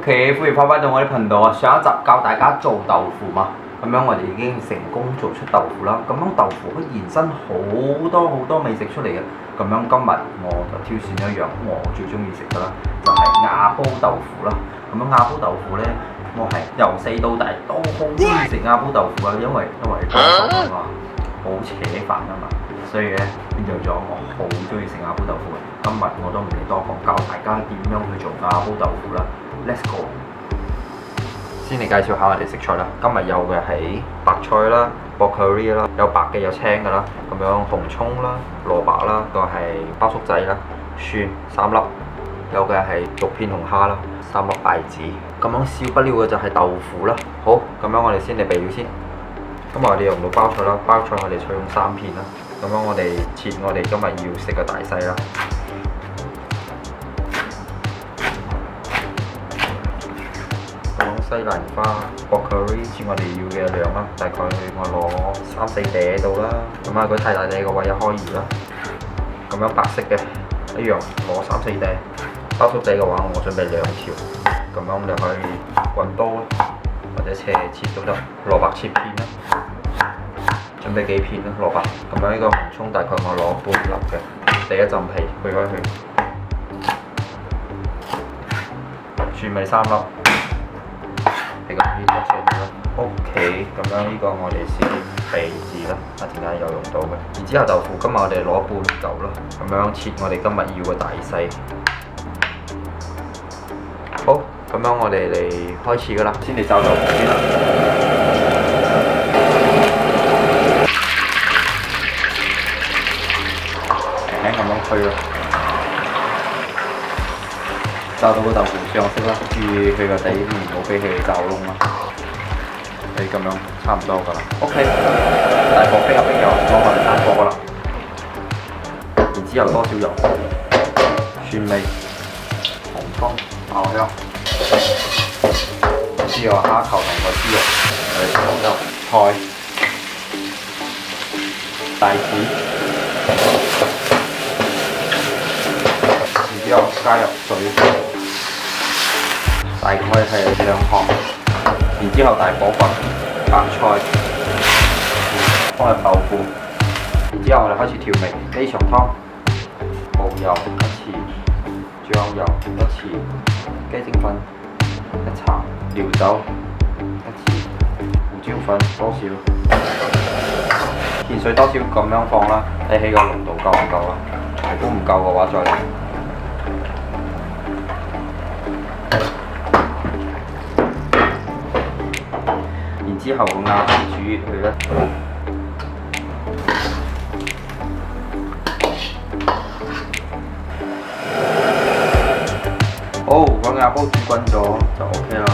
OK，歡迎翻返到我哋頻道啊！上一集教大家做豆腐嘛，咁樣我哋已經成功做出豆腐啦。咁樣豆腐可以延伸好多美食出嚟嘅。咁樣今日我就挑選一樣我最中意食嘅啦，就係瓦煲豆腐啦。咁樣瓦煲豆腐呢，我係由細到大都好中意食瓦煲豆腐啊，因為乾飯啊嘛，好扯飯啊嘛，所以呢，變咗我好中意食瓦煲豆腐嘅。今日我都唔理多講，教大家點樣去做瓦煲豆腐啦。Let's go！ 先嚟介紹下我哋食材啦。今日有嘅係白菜啦、broccoli 啦，有白嘅有青嘅啦。咁樣紅葱啦、蘿蔔啦，個係包粟仔啦、蒜3粒，有嘅係肉片紅蝦啦、3粒帶子。咁樣少不了嘅就係豆腐啦。好，咁樣我哋先嚟備料先。咁我哋用到包菜啦，包菜我哋採用3片啦。咁樣我哋切我哋今日要食嘅大細啦。西蘭花、broccoli 切我哋要嘅量啦，大概我攞3-4嗲到啦。咁啊，佢太大嗲嘅話，一開2啦。咁樣白色嘅一樣攞3-4嗲。包粟仔嘅話，我準備2條。咁樣你可以滾刀或者斜切都得。蘿蔔切片啦，準備幾片啦蘿蔔。咁樣呢個紅葱大概我攞半粒嘅，第一浸皮去開去。蒜米3粒。咁呢個切啦 ，OK， 咁樣呢個我哋先備住啦，一陣間有用到嘅。然之後豆腐今日我哋攞半嚿啦，咁樣切我哋今日要嘅大細。好，咁樣我哋嚟開始噶啦，先嚟炒豆腐先啦。輕輕咁樣推啦。炸到個豆腐上色啦，注意佢個底面唔好俾佢炸窿啦。你咁樣差唔多噶啦。OK， 大火逼一逼油，攞我哋攤火啦。然之後多少油、蒜味、紅葱、爆香，之後蝦球同個豬肉，我哋放入菜、帶子，然之後加入水。大概係2行，然之後大火滾白菜，放入豆腐，然之後我哋開始調味，雞腸湯、蠔油1匙，醬油1匙，雞精粉1茶，料酒1匙，胡椒粉多少，芡水多少咁樣放啦，睇起個濃度夠唔夠啦，如果唔夠嘅話再嚟。之後壓住煮佢咧，好，個瓦煲煮滾咗就 OK 啦。